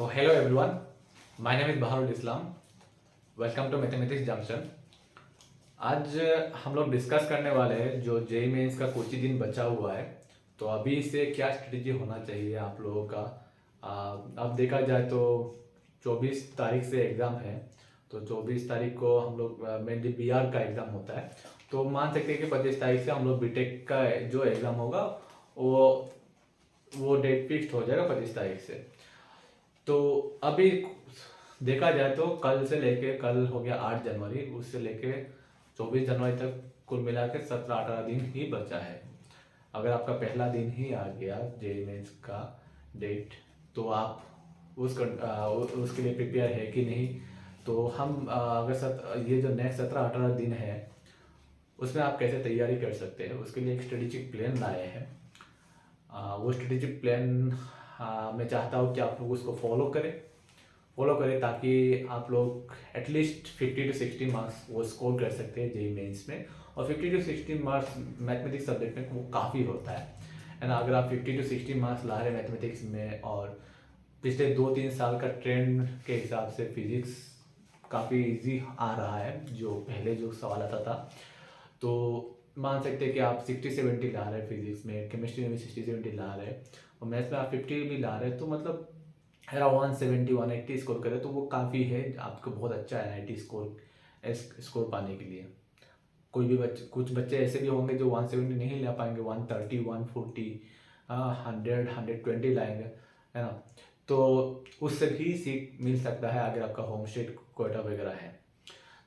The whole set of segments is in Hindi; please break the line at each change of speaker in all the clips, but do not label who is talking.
तो hello everyone, my name is Baharul Islam. Welcome to mathematics junction. आज हम लोग डिस्कस करने वाले हैं जो जेई मेंस का कुछ ही दिन बचा हुआ है। तो अभी से क्या स्ट्रेटजी होना चाहिए आप लोगों का। अब देखा जाए तो 24 तारीख से एग्ज़ाम है। तो 24 तारीख को हम लोग मेनली बीआर का एग्ज़ाम होता है। तो मान सकते हैं कि 25 तारीख से हम लोग बीटेक का जो एग्ज़ाम होगा वो डेट फिक्स हो जाएगा 25 तारीख से। तो अभी देखा जाए तो कल हो गया 8 जनवरी, उससे लेके 24 जनवरी तक कुल मिला के 17-18 दिन ही बचा है। अगर आपका पहला दिन ही आ गया जेई मेंस का डेट, तो आप उसके लिए प्रिपेयर है कि नहीं। तो हम अगर ये जो नेक्स्ट 17-18 दिन है उसमें आप कैसे तैयारी कर सकते हैं, उसके लिए एक स्ट्रेटेजिक प्लान लाए हैं। वो स्ट्रेटेजिक प्लान मैं चाहता हूँ कि आप लोग उसको फॉलो करें ताकि आप लोग एटलीस्ट 50 to 60 मार्क्स वो स्कोर कर सकते हैं जेई मेंस में। और 50 to 60 मार्क्स मैथमेटिक्स सब्जेक्ट में वो काफ़ी होता है ना। अगर आप 50 to 60 मार्क्स ला रहे हैं मैथमेटिक्स में और पिछले 2-3 साल का ट्रेंड के हिसाब से फिजिक्स काफ़ी इजी आ रहा है, जो पहले जो सवाल आता था, तो मान सकते हैं कि आप 60-70 ला रहे हैं फिजिक्स में, केमिस्ट्री में भी 60-70 ला रहे हैं और मैथ्स में आप 50 भी ला रहे हैं, तो मतलब अराउंड 170-180 स्कोर करें तो वो काफ़ी है आपको, बहुत अच्छा है NIT स्कोर पाने के लिए। कोई भी बच्चे, कुछ बच्चे ऐसे भी होंगे जो 170 नहीं ला पाएंगे, 130, 140, 100, 120 लाएंगे, है ना। तो उससे भी सीख मिल सकता है अगर आपका होम स्टेट कोटा वगैरह है।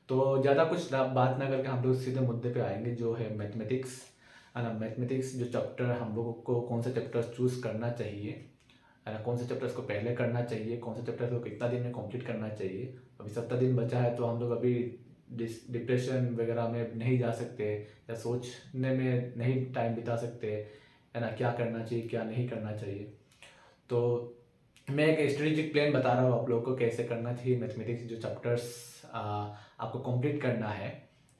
तो ज़्यादा कुछ बात ना करके हम लोग सीधे मुद्दे पे आएंगे, जो है मैथमेटिक्स, है ना। मैथमेटिक्स जो चैप्टर हम लोगों को कौन सा चैप्टर चूज़ करना चाहिए, है ना, कौन से चैप्टर्स को पहले करना चाहिए, कौन से चैप्टर्स को कितना दिन में कंप्लीट करना चाहिए। अभी 70 दिन बचा है तो हम लोग अभी डिप्रेशन वगैरह में नहीं जा सकते या सोचने में नहीं टाइम बिता सकते, है ना, क्या करना चाहिए क्या नहीं करना चाहिए। तो मैं एक स्ट्रेटेजिक प्लान बता रहा हूँ आप लोगों को कैसे करना चाहिए मैथमेटिक्स जो चैप्टर्स आपको कंप्लीट करना है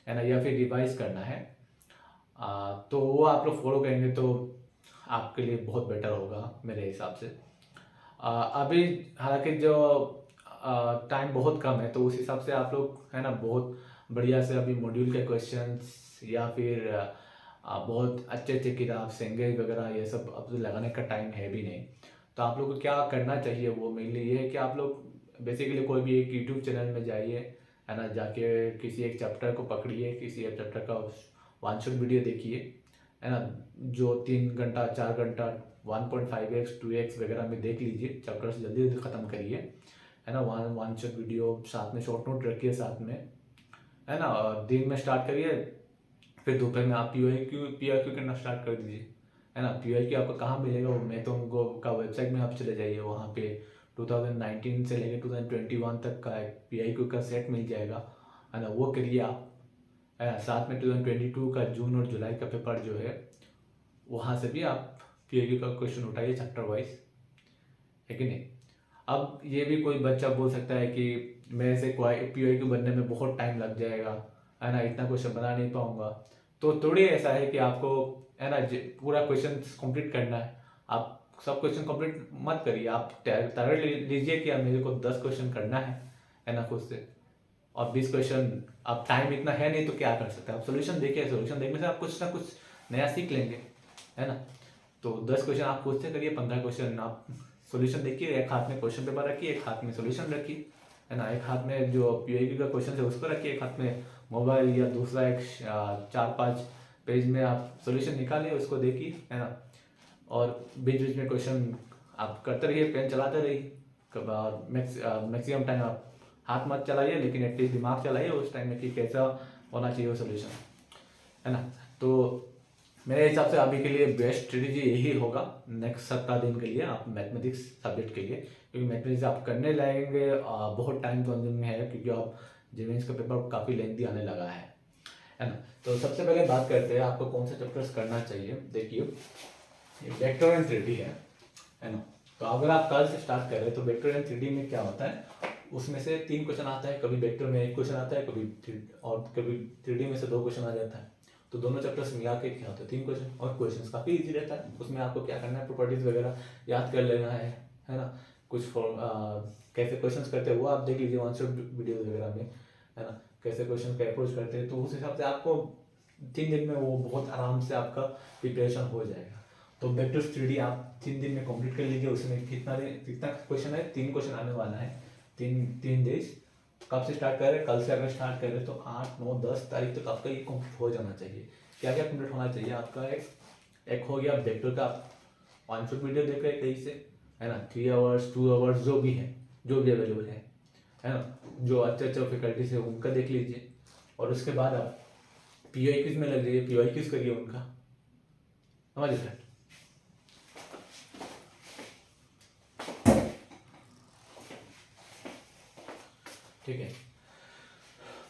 ना, या फिर रिवाइज करना है। तो वो आप लोग फॉलो करेंगे तो आपके लिए बहुत बेटर होगा मेरे हिसाब से। अभी हालांकि जो टाइम बहुत कम है, तो उस हिसाब से आप लोग, है ना, बहुत बढ़िया से अभी मॉड्यूल के क्वेश्चंस या फिर बहुत अच्छे अच्छे किताब सेंगेज वगैरह ये सब अब तो लगाने का टाइम है भी नहीं। तो आप लोग को क्या करना चाहिए वो मेनली ये है कि आप लोग बेसिकली कोई भी एक यूट्यूब चैनल में जाइए, है ना, जाके किसी एक चैप्टर को पकड़िए, किसी एक चैप्टर का वन शॉट वीडियो देखिए, है ना, जो 3 घंटा 4 घंटा 1.5x 2x वगैरह में देख लीजिए, चैप्टर्स जल्दी जल्दी ख़त्म करिए, है ना। वन शॉट वीडियो साथ में शॉर्ट नोट रखिए साथ में, है ना। और दिन में स्टार्ट करिए, फिर दोपहर में आप पी आई क्यू करना स्टार्ट कर दीजिए, है ना। PIQ आपको कहाँ मिलेगा, वो मैथोंगो का वेबसाइट में आप चले जाइए, वहाँ पे 2019 से लेकर 2021 तक का एक PIQ का सेट मिल जाएगा, है ना, वो करिए आप, है ना। साथ में 2022 का जून और जुलाई का पेपर जो है वहाँ से भी आप PIQ का क्वेश्चन उठाइए चैप्टर वाइज, है कि नहीं। अब ये भी कोई बच्चा बोल सकता है कि मेरे से PIQ बनने में बहुत टाइम लग जाएगा, है ना, इतना क्वेश्चन बना नहीं पाऊंगा। तो थोड़ी ऐसा है कि आपको, है ना, पूरा क्वेश्चन कंप्लीट करना है। आप सब क्वेश्चन कंप्लीट मत करिए, आप टारगेट लीजिए कि अब मेरे को 10 क्वेश्चन करना है ना, खुद से। और 20 क्वेश्चन, अब टाइम इतना है नहीं तो क्या कर सकते हैं, आप सोल्यूशन देखिए, सोल्यूशन देखने से आप कुछ ना कुछ नया सीख लेंगे, है ना। तो 10 क्वेश्चन आप खुद से करिए, 15 क्वेश्चन आप सॉल्यूशन देखिए, एक हाथ में क्वेश्चन पेपर रखिए, एक हाथ में सॉल्यूशन रखिए, है ना। एक हाथ में जो PIQ का क्वेश्चन है उसको रखिए, एक हाथ में मोबाइल या दूसरा एक 4-5 पेज में आप सॉल्यूशन निकालिए, उसको देखिए, है ना। और बीच बीच में क्वेश्चन आप करते रहिए, पेन चलाते रहिए। और मैक्सिमम टाइम आप हाथ मत चलाइए, लेकिन एटलीस्ट दिमाग चलाइए उस टाइम में कि कैसा होना चाहिए वो सोल्यूशन, है ना। तो मेरे हिसाब से अभी के लिए बेस्ट स्ट्रेटेजी यही होगा नेक्स्ट 17 दिन के लिए आप मैथमेटिक्स सब्जेक्ट के लिए, क्योंकि मैथमेटिक्स आप करने लगेंगे बहुत टाइम कंज्यूमिंग है, क्योंकि आप जेमेंस का पेपर काफ़ी लेंथी आने लगा है ना। तो सबसे पहले बात करते हैं आपको कौन से चैप्टर्स करना चाहिए। देखिए, वेक्टर एंड 3D है ना। तो अगर आप कल से स्टार्ट कर रहे हैं तो वेक्टर एंड 3D में क्या होता है, उसमें से 3 क्वेश्चन आता है, कभी वेक्टर में 1 क्वेश्चन आता है, कभी 3D में से 2 क्वेश्चन आ जाता है। तो दोनों चैप्टर्स मिला के क्या होता है 3 क्वेश्चन, और क्वेश्चंस काफ़ी इजी रहता है। उसमें आपको क्या करना है, प्रॉपर्टीज वगैरह याद कर लेना है ना। कुछ कैसे क्वेश्चंस करते हैं वो आप देख लीजिए आंसर वीडियो वगैरह में, है ना, कैसे क्वेश्चन का अप्रोच करते हैं, तो उस हिसाब से आपको 3 दिन में वो बहुत आराम से आपका प्रिपरेशन हो जाएगा। तो वेक्टर 3D आप 3 दिन में कंप्लीट कर लीजिए। उसमें कितना क्वेश्चन है, 3 क्वेश्चन आने वाला है, 3 डेज। कब से स्टार्ट करें, कल से अगर स्टार्ट करें तो 8, 9, 10 तारीख तक आपका ये कंप्लीट हो जाना चाहिए। क्या क्या कंप्लीट होना चाहिए आपका, एक हो गया वेक्टर का, आप 500 वीडियो देख रहे हैं कहीं से, है ना, 3 आवर्स 2 आवर्स जो भी है, जो भी अवेलेबल है ना, जो अच्छे अच्छे फैकल्टीज है उनका देख लीजिए। और उसके बाद आप PYQs में लग जाइए, PYQs करिए उनका, समझ रहे। ठीक है,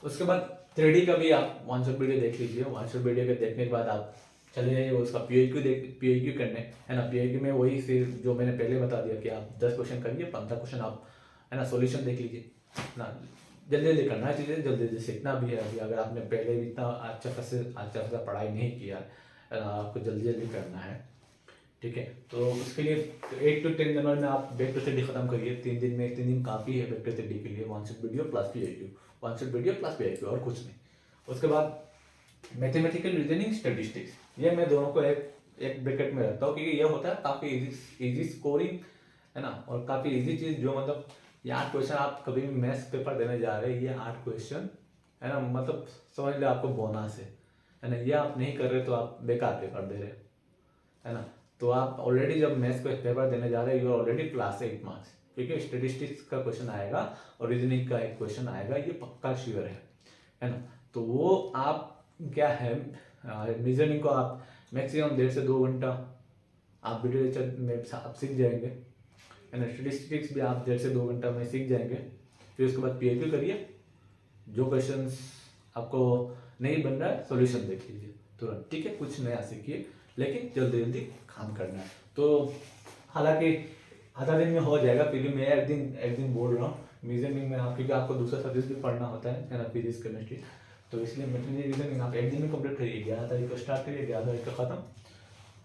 उसके बाद 3D का भी आप 100 वीडियो देख लीजिए। 100 वीडियो के देखने के बाद आप चले जाइए उसका PYQ करने, है ना। PYQ में वही फिर जो मैंने पहले बता दिया कि आप 10 क्वेश्चन करिए, 15 क्वेश्चन आप, है ना, सॉल्यूशन देख लीजिए ना। जल्दी जल्दी करना है चीज़ें, जल्दी जल्दी सीखना भी है। अभी अगर आपने पहले भी इतना अच्छा खासा पढ़ाई नहीं किया, है ना, आपको जल्दी जल्दी करना है। ठीक है, तो उसके लिए 8 to 10 जनवरी में आप वेक्टर 3D खत्म करिए। 3 दिन में, 3 दिन काफ़ी है वेक्टर 3D के लिए। 100 video plus PYQ, 100 video plus PYQ, और कुछ नहीं। उसके बाद मैथमेटिकल रीजनिंग स्टैटिस्टिक्स, ये मैं दोनों को एक ब्रैकेट में रखता हूँ, क्योंकि ये होता है काफ़ी इजी स्कोरिंग, है ना, और काफ़ी इजी चीज़, जो मतलब ये 8 क्वेश्चन आप कभी भी मैथ्स पेपर देने जा रहे हैं, ये 8 क्वेश्चन, है ना, मतलब समझ लो आपको बोनस है ना। ये आप नहीं कर रहे तो आप बेकार पेपर दे रहे, है ना। तो आप ऑलरेडी जब मैथ्स का पेपर देने जा रहे हैं, यू आर ऑलरेडी +8 मार्क्स, क्योंकि स्टेटिस्टिक्स का क्वेश्चन आएगा और रीजनिंग का एक क्वेश्चन आएगा, ये पक्का श्योर है ना। तो वो आप क्या है, रीजनिंग को आप मैक्सिमम 1.5 से 2 घंटा आप वीडियो लेक्चर में आप सीख जाएंगे, है ना। स्टेटिस्टिक्स भी आप 1.5 से 2 घंटा में सीख जाएंगे। फिर उसके बाद PYQ करिए, जो क्वेश्चंस आपको नहीं बन रहा है सॉल्यूशन देख लीजिए तुरंत, ठीक है। कुछ नया सीखिए, लेकिन जल्दी जल्दी काम करना है। तो हालांकि आधा दिन में हो जाएगा, फिर भी मैं एक दिन बोल रहा हूँ रीजनिंग में, क्योंकि आपको दूसरा सब्जेक्ट भी पढ़ना होता है ना, फिजिक्स केमिस्ट्री, तो इसलिए मैथमेटिक्स रीजनिंग आप एक दिन में कंप्लीट करिए। 11 तारीख को स्टार्ट करिए, 11 तारीख को खत्म।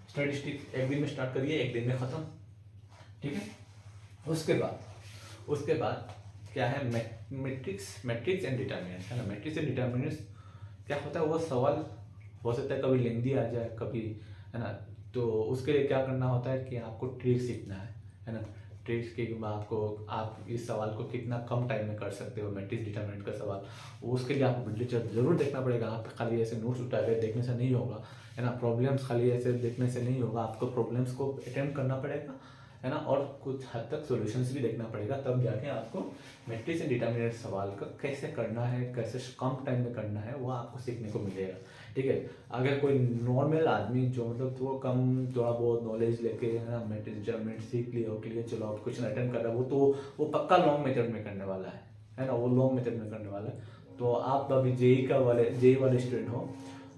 स्टैटिस्टिक्स एक दिन में स्टार्ट करिए, एक दिन में खत्म, ठीक है। उसके बाद क्या है, मैट्रिक्स एंड डिटर्मिनेंट्स, है ना। मैट्रिक्स एंड डिटर्मिनेंट्स क्या होता है, वो सवाल हो सकता है कभी लेंदी आ जाए, कभी, है ना। तो उसके लिए क्या करना होता है कि आपको ट्रिक सीखना है ना। ट्रिक्स के बाद आप इस सवाल को कितना कम टाइम में कर सकते हो, मैट्रिक्स डिटरमिनेंट का सवाल, उसके लिए आपको लिटरेचर जरूर देखना पड़ेगा। आप खाली ऐसे नोट्स उठा के देखने से नहीं होगा, है ना। प्रॉब्लम्स खाली ऐसे देखने से नहीं होगा, आपको प्रॉब्लम्स को अटेम्प्ट करना पड़ेगा, है ना, और कुछ हद तक सॉल्यूशंस भी देखना पड़ेगा, तब जाके आपको मैट्रिक्स एंड डिटरमिनेंट सवाल का कैसे करना है, कैसे कम टाइम में करना है, वो आपको सीखने को मिलेगा, ठीक है। अगर कोई नॉर्मल आदमी जो मतलब थोड़ा कम, थोड़ा बहुत नॉलेज लेके, है ना, मैट्रिक्स डिटरमिनेंट सीख लिया, क्लियर, चलो आप क्वेश्चन अटेम्प्ट कर रहा है, वो पक्का लॉन्ग मेथड में करने वाला है ना, वो लॉन्ग मेथड में करने वाला है। तो आप अभी जेई वाले स्टूडेंट हो,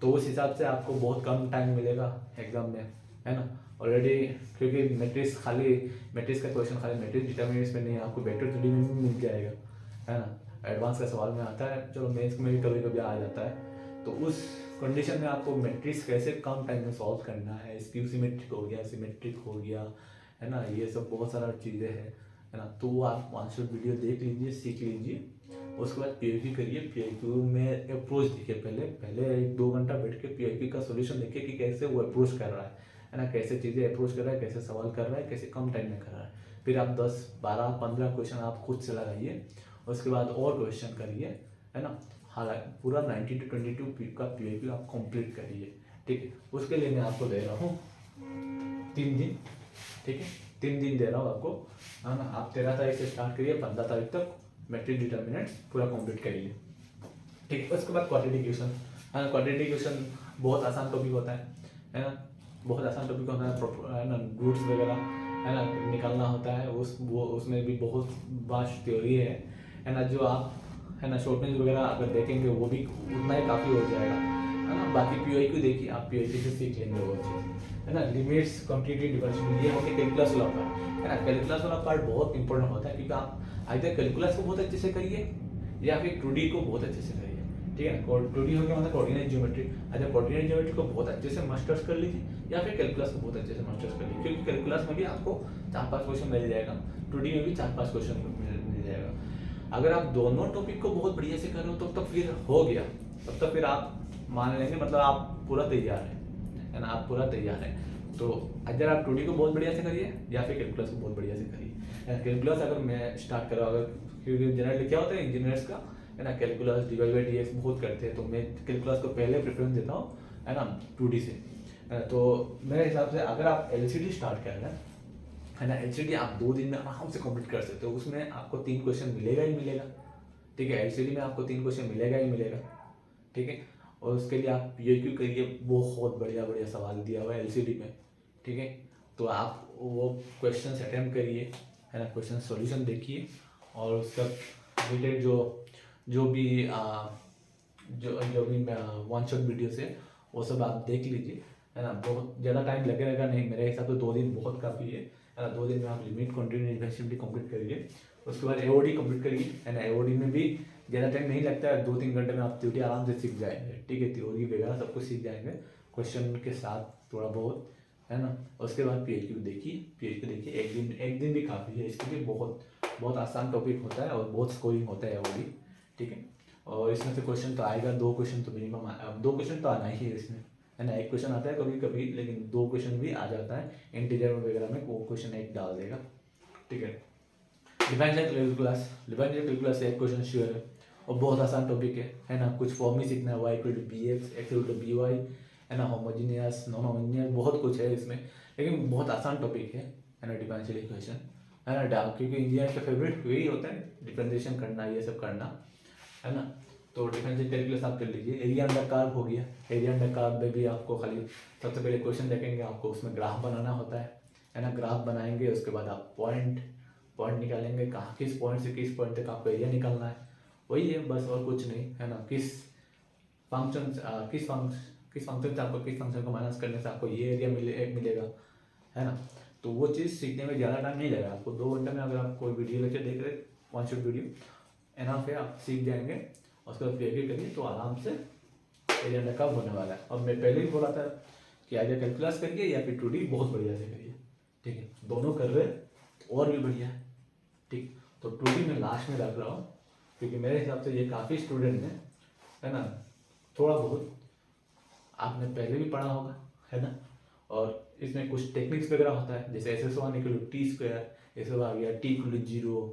तो उस हिसाब से आपको बहुत कम टाइम मिलेगा एग्जाम में, है ना। ऑलरेडी क्योंकि मैट्रिक्स का क्वेश्चन खाली मैट्रिक्स डिटरमिनेंट्स में नहीं है, आपको वेक्टर 3D में भी मिल जाएगा, है ना। एडवांस का सवाल में आता है, चलो मेंस में भी कभी कभी आ जाता है। तो उस कंडीशन में आपको मैट्रिक्स कैसे कम टाइम में सॉल्व करना है, स्क्यू सिमेट्रिक हो गया, सिमेट्रिक हो गया, है ना, ये सब बहुत सारा चीज़ें हैं, है ना। तो वो आप 500 वीडियो देख लीजिए, सीख लीजिए। उसके बाद PYQ करिए। PYQ में अप्रोच देखिए, पहले 1-2 घंटा बैठ के PYQ का सोल्यूशन देखिए कि कैसे वो अप्रोच कर रहा है ना, कैसे चीज़ें अप्रोच कर रहा है, कैसे सवाल कर रहा है, कैसे कम टाइम में कर रहा है। फिर आप 10, 12, 15 क्वेश्चन आप खुद से लगाइए, उसके बाद और क्वेश्चन करिए, है ना। हालांकि पूरा 90 to 22 का PYQ आप कंप्लीट करिए, ठीक है। उसके लिए मैं आपको दे रहा हूँ 3 दिन, ठीक है, 3 दिन दे रहा हूँ आपको, है ना। आप 13 तारीख से स्टार्ट करिए, 15 तारीख तक मैट्रिक डिटरमिनेंट्स पूरा कंप्लीट करिए, ठीक है। उसके बाद क्वाड्रेटिक क्वेश्चन, है ना। क्वाड्रेटिक क्वेश्चन बहुत आसान टॉपिक होता है ना, बहुत आसान टॉपिक होता है ना। रूट्स वगैरह, है ना, निकालना होता है, उसमें भी बहुत वास्ट थ्योरी है ना। जो आप, है ना, शॉर्टनेस वगैरह अगर देखेंगे वो भी उतना ही काफ़ी हो जाएगा, है ना। बाकी PYQ देखिए, आप PYQ से सीख लेंगे वो चीज़, है ना। लिमिट्स, क्वांटिटी, डिफरेंशियल, ये होते कैलकुलस वाला पार्ट, है ना। कैलकुलस वाला पार्ट बहुत इंपॉर्टेंट होता है, क्योंकि आप आइदर कैलकुलस को बहुत अच्छे से करिए या फिर 2D को बहुत अच्छे से करिए, ठीक है ना। 2D हो गया मतलब कोऑर्डिनेट ज्योमेट्री। अच्छा, कोऑर्डिनेट ज्योमेट्री को बहुत अच्छे से मास्टर्स कर लीजिए या फिर कैलकुलस को बहुत अच्छे से मास्टर्स कर लीजिए, क्योंकि कैलकुलस में भी आपको 4-5 क्वेश्चन मिल जाएगा, 2D में भी 4-5 क्वेश्चन मिल जाएगा। अगर आप दोनों टॉपिक को बहुत बढ़िया से कर रहे हो तो फिर हो गया, तब तक फिर आप मान लेंगे मतलब आप पूरा तैयार है ना, आप पूरा तैयार है। तो अगर आप 2D को बहुत बढ़िया से करिए या फिर कैलकुलस को बहुत बढ़िया से करिए। कैलकुलस अगर मैं स्टार्ट करूँ, अगर क्योंकि जनरली क्या होता है इंजीनियर्स का है ना, कैलकुलस dy/dx बहुत करते हैं, तो मैं कैलकुलस को पहले प्रेफरेंस देता हूँ है ना 2D से। तो मेरे हिसाब से अगर आप LCD स्टार्ट कर रहे हैं है ना, LCD आप 2 दिन में आराम से कंप्लीट कर सकते हो, उसमें आपको 3 क्वेश्चन मिलेगा ही मिलेगा। ठीक है, LCD में आपको 3 क्वेश्चन मिलेगा ही मिलेगा। ठीक है, और उसके लिए आप PAQ करिए, बहुत बढ़िया बढ़िया सवाल दिया हुआ है LCD में। ठीक है, तो आप वो क्वेश्चन अटेम्प्ट करिए है ना, क्वेश्चन सॉल्यूशन देखिए, और उसका रिलेटेड जो भी वन शॉट वीडियोस है वो सब आप देख लीजिए है ना। बहुत ज़्यादा टाइम लगेगा नहीं, मेरे हिसाब से 2 दिन बहुत काफ़ी है ना। 2 दिन में आप लिमिट कंटिन्यू इन्वेस्टिबिलिटी कंप्लीट करिए, उसके बाद AOD कंप्लीट करिए है ना। AOD में भी ज़्यादा टाइम नहीं लगता है, 2-3 घंटे में आप थ्योरी आराम से सीख जाएंगे। ठीक है, थ्योरी वगैरह सब कुछ सीख जाएंगे क्वेश्चन के साथ थोड़ा बहुत है ना। उसके बाद PAQ देखिए, एक दिन भी काफ़ी है इसके लिए, बहुत आसान टॉपिक होता है और बहुत स्कोरिंग होता है AOD। ठीक है, और इसमें से क्वेश्चन तो आएगा, 2 क्वेश्चन तो मिनिमम, 2 क्वेश्चन तो आना ही है इसमें है ना। 1 क्वेश्चन आता है कभी कभी, लेकिन 2 क्वेश्चन भी आ जाता है, इंटीजर वगैरह में वो क्वेश्चन 1 डाल देगा। ठीक है, डिफरेंशियल कैलकुलस से 1 क्वेश्चन श्योर है और बहुत आसान टॉपिक है ना। कुछ फॉर्म ही सीखना है, y=bx, x=by है ना, होमोजीनियस नॉन होमोजीनियस बहुत कुछ है इसमें, लेकिन बहुत आसान टॉपिक है ना डिफरेंशियल इक्वेशन है ना। क्योंकि इंजीनियर का फेवरेट वही होता है डिफरेंशिएशन करना, ये सब करना है ना। तो डिफरेंशियल कैलकुलस आप कर लीजिए। एरिया अंडर कर्व हो गया, एरिया अंडर कर्व में भी आपको खाली सबसे पहले क्वेश्चन देखेंगे, आपको उसमें ग्राफ बनाना होता है ना। ग्राफ बनाएंगे, उसके बाद आप पॉइंट निकालेंगे, कहाँ किस पॉइंट से किस पॉइंट तक आपको एरिया निकालना है, वही है बस, और कुछ नहीं है ना। किस फंक्शन से आपको किस फंक्शन को माइनस करने से आपको ये एरिया मिलेगा है ना। तो वो चीज़ सीखने में ज़्यादा टाइम नहीं लगेगा आपको, 2 घंटे में अगर आप कोई वीडियो लेक्चर देख रहे वन शॉट वीडियो एनाफ है, आप सीख जाएंगे। उसके बाद PAQ करिए तो आराम से एरिया अंडर कर्व होने वाला है। और मैं पहले ही बोला था कि आगे कैलकुलस करिए या फिर 2D बहुत बढ़िया से करिए। ठीक है, दोनों कर रहे और भी बढ़िया है। ठीक, तो 2D में लास्ट में रख रहा हूँ, क्योंकि मेरे हिसाब से ये काफ़ी स्टूडेंट है ना, थोड़ा बहुत आपने पहले भी पढ़ा होगा है ना। और इसमें कुछ टेक्निक्स वगैरह होता है, जैसे SS1=T², ये सब आ गया, T=0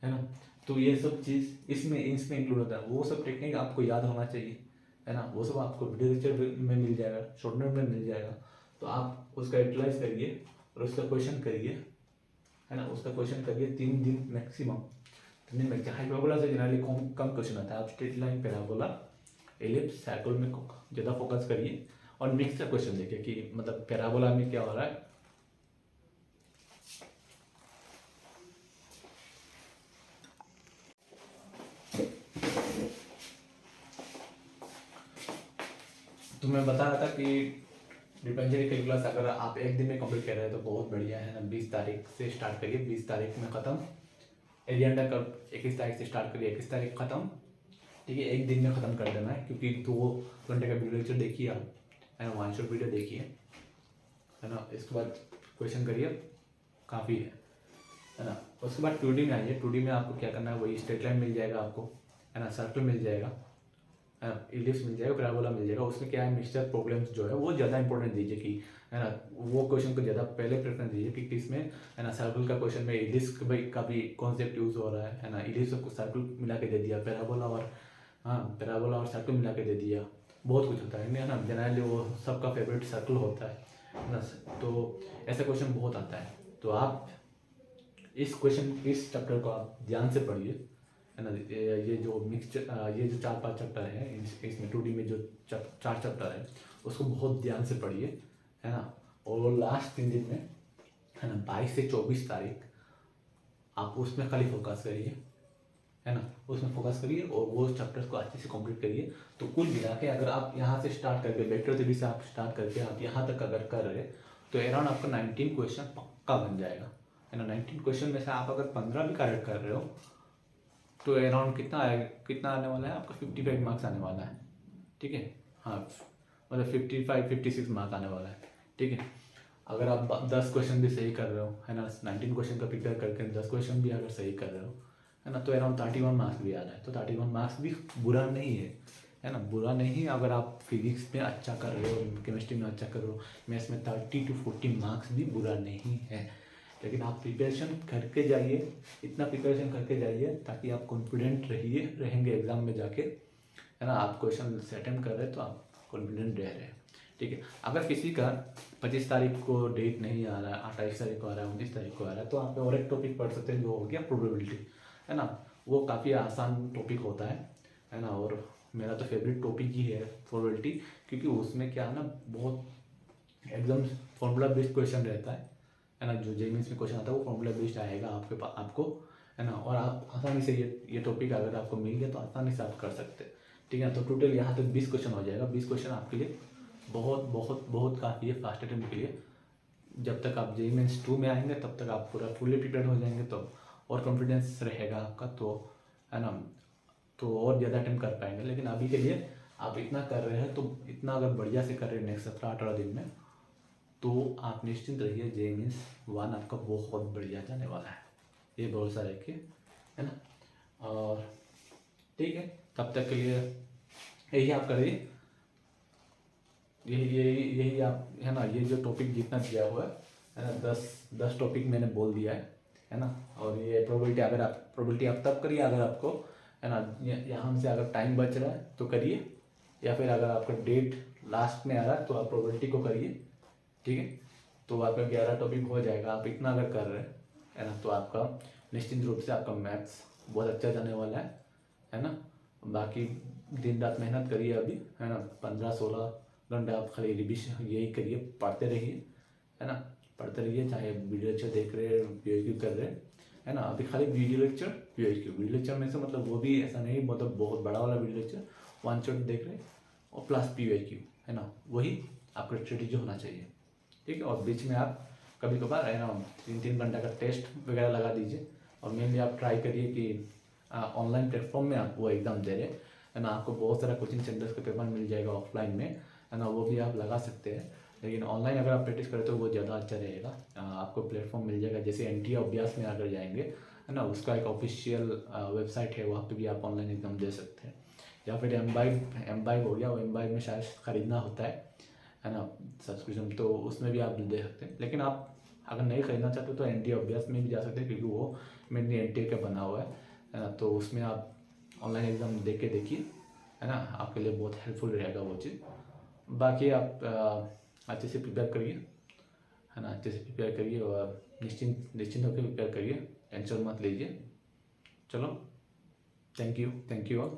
है ना। तो ये सब चीज़ इसमें इंक्लूड होता है, वो सब टेक्निक आपको याद होना चाहिए है ना। वो सब आपको वीडियो लेक्चर में मिल जाएगा, शॉर्ट नोट में मिल जाएगा, तो आप उसका यूटिलाइज करिए और उसका क्वेश्चन करिए है ना। उसका क्वेश्चन करिए 3 दिन मैक्सिमम, 3 दिन में। हाइपरबोला से जनरली कम क्वेश्चन आता है, आप straight line, parabola, ellipse, circle में ज़्यादा फोकस करिए और मिक्स का क्वेश्चन देखिए कि मतलब पैराबोला में क्या हो रहा है। तो मैं बता रहा था कि डिफरेंशियल कैलकुलस अगर आप 1 दिन में कंप्लीट कर रहे हैं तो बहुत बढ़िया है ना। 20 तारीख से स्टार्ट करिए, 20 तारीख में ख़त्म। एरिया अंडर कर्व 21 तारीख से स्टार्ट करिए, 21 तारीख ख़त्म। ठीक है, 1 दिन में ख़त्म कर देना है, क्योंकि 2 घंटे का वीडियो लेक्चर देखिए आप है ना, वन शॉट वीडियो देखिए है ना। इसके बाद क्वेश्चन करिए, काफ़ी है ना। उसके बाद 2D में आइए। 2D में आपको क्या करना है, वही स्ट्रेट लाइन मिल जाएगा आपको है ना, सर्कल मिल जाएगा, इलिप्स मिल जाएगा, पैराबोला मिल जाएगा। उसमें क्या है, मिक्सचर प्रॉब्लम्स जो है वो ज़्यादा इंपॉर्टेंट दीजिए कि है ना, वो क्वेश्चन को ज़्यादा पहले प्रेफरेंस दीजिए कि किसमें है ना। सर्कल का क्वेश्चन में इलिप्स का भी कॉन्सेप्ट यूज़ हो रहा है ना। इलिप्स को सर्कल मिला के दे दिया, पैराबोला और सर्कल मिला के दे दिया, बहुत कुछ होता है ना। जनरली वो सबका फेवरेट सर्कल होता है ना। तो ऐसा क्वेश्चन बहुत आता है, तो आप इस चैप्टर को आप ध्यान से पढ़िए है ना। ये जो 4-5 चैप्टर है इसमें 2D में जो 4 चैप्टर है उसको बहुत ध्यान से पढ़िए है ना। और लास्ट 3 दिन में है ना, 22 से 24 तारीख आप उसमें खाली फोकस करिए है ना, उसमें फोकस करिए और वो चैप्टर्स को अच्छे से कंप्लीट करिए। तो कुल मिला के अगर आप यहाँ से स्टार्ट करके वेक्टर थ्योरी से आप स्टार्ट करके आप यहाँ तक अगर कर रहे तो अराउंड आपका 19 क्वेश्चन पक्का बन जाएगा है ना। 19 क्वेश्चन में से आप अगर 15 भी करेक्ट कर रहे हो तो अराउंड कितना आने वाला है आपका 55 मार्क्स आने वाला है, ठीक है। हाँ मतलब 55-56 मार्क आने वाला है, ठीक है। अगर आप 10 क्वेश्चन भी सही कर रहे हो, है ना, 19 क्वेश्चन का प्रिपेयर करके 10 क्वेश्चन भी अगर सही कर रहे हो, है ना, तो अराउंड 31 मार्क्स भी आ रहा है। तो 31 मार्क्स भी बुरा नहीं है ना, बुरा नहीं। अगर आप फिजिक्स में अच्छा कर रहे हो, केमिस्ट्री में अच्छा कर रहे हो, मैथ्स में 30 to 40 मार्क्स भी बुरा नहीं है। लेकिन आप प्रिपरेशन करके जाइए, इतना प्रिपरेशन करके जाइए ताकि आप कॉन्फिडेंट रहेंगे एग्ज़ाम में जाके, है ना। आप क्वेश्चन से अटेम्प्ट कर रहे हैं तो आप कॉन्फिडेंट रह रहे हैं, ठीक है। अगर किसी का 25 तारीख को डेट नहीं आ रहा है, 28 तारीख को आ रहा है, 29 तारीख को आ रहा है, तो आप और एक टॉपिक पढ़ सकते हैं जो हो गया प्रोबेबिलिटी, है ना। वो काफ़ी आसान टॉपिक होता है ना। और मेरा तो फेवरेट टॉपिक ही है प्रोबेबिलिटी, क्योंकि उसमें क्या है ना, बहुत एकदम फॉर्मूला बेस्ड क्वेश्चन रहता है ना। जो जेईई में क्वेश्चन आता है वो फॉर्मूला बेस्ड आएगा आपके पास, आपको, है ना। और आप आसानी से ये टॉपिक अगर आपको मिल गया तो आसानी से आप कर सकते हैं, ठीक है। तो टोटल यहाँ तक 20 क्वेश्चन हो जाएगा। 20 क्वेश्चन आपके लिए बहुत बहुत बहुत काफ़ी है फास्ट अटेम्प्ट के लिए। जब तक आप जेईई मेंस 2 में आएंगे तब तक आप पूरा फुल्ली प्रिपेयर हो जाएंगे, तो और कॉन्फिडेंस रहेगा आपका, तो है ना, तो और ज़्यादा अटेम्प्ट कर पाएंगे। लेकिन अभी के लिए आप इतना कर रहे हैं, तो इतना अगर बढ़िया से कर रहे हैं नेक्स्ट 17-18 दिन में, तो आप निश्चिंत रहिए, जेईई मेंस 1 आपका बहुत बढ़िया जाने वाला है, ये भरोसा रखिए, है ना। और ठीक है, तब तक के लिए यही आप करिए, यही आप, है ना। ये जो टॉपिक जितना दिया हुआ है ना, 10 टॉपिक मैंने बोल दिया है ना। और ये प्रोबेबिलिटी आप तब करिए अगर आपको, है ना, यहाँ से अगर टाइम बच रहा है तो करिए, या फिर अगर आपका डेट लास्ट में आ रहा है तो आप प्रोबेबिलिटी को करिए, ठीक है। तो आपका 11 टॉपिक हो जाएगा। आप इतना अगर कर रहे हैं, है ना, तो आपका निश्चित रूप से आपका मैथ्स बहुत अच्छा जाने वाला है ना। बाकी दिन रात मेहनत करिए अभी, है ना। 15-16 घंटे आप खाली रिविजन यही करिए, पढ़ते रहिए, है ना। पढ़ते रहिए, चाहे वीडियो लेक्चर देख रहे हैं, पीओक्यू कर रहे हैं, है ना। अभी खाली वीडियो लेक्चर वीडियो लेक्चर में से मतलब वो भी ऐसा नहीं, मतलब बहुत बड़ा वाला वीडियो लेक्चर वन शॉट देख रहे हैं, और प्लस पीओक्यू, है ना, वही आपका स्ट्रेटेजी होना चाहिए, ठीक है। और बीच में आप कभी कभार, है ना, 3-3 घंटा का टेस्ट वगैरह लगा दीजिए। और मेनली आप ट्राई करिए कि ऑनलाइन प्लेटफॉर्म में आप वो एग्ज़ाम दे रहे हैं, है ना। आपको बहुत सारा कोचिंग सेंटर्स का पेपर मिल जाएगा ऑफलाइन में, है ना, वो भी आप लगा सकते हैं। लेकिन ऑनलाइन अगर आप प्रैक्टिस करें तो वो ज़्यादा अच्छा रहेगा। आपको प्लेटफॉर्म मिल जाएगा, जैसे एनटीए अभ्यास में अगर जाएंगे, है ना, उसका एक ऑफिशियल वेबसाइट है, वहाँ पे भी आप ऑनलाइन एग्जाम दे सकते हैं। या फिर एम बाइव हो गया, वो एम बाइव में शायद खरीदना होता है ना, सब्सक्रिप्शन, तो उसमें भी आप दे सकते हैं। लेकिन आप अगर नहीं खरीदना चाहते तो एनटीए अभ्यास में भी जा सकते हैं, क्योंकि वो मेनली एनटीए का बना हुआ है ना। तो उसमें आप ऑनलाइन एग्ज़ाम दे के देखिए, है ना, आपके लिए बहुत हेल्पफुल रहेगा वो चीज़। बाकी आप अच्छे से प्रिपेयर करिए, है ना, अच्छे से प्रिपेयर करिए, और निश्चिंत होकर प्रिपेयर करिए, टेंशन मत लीजिए। चलो, थैंक यू ऑल।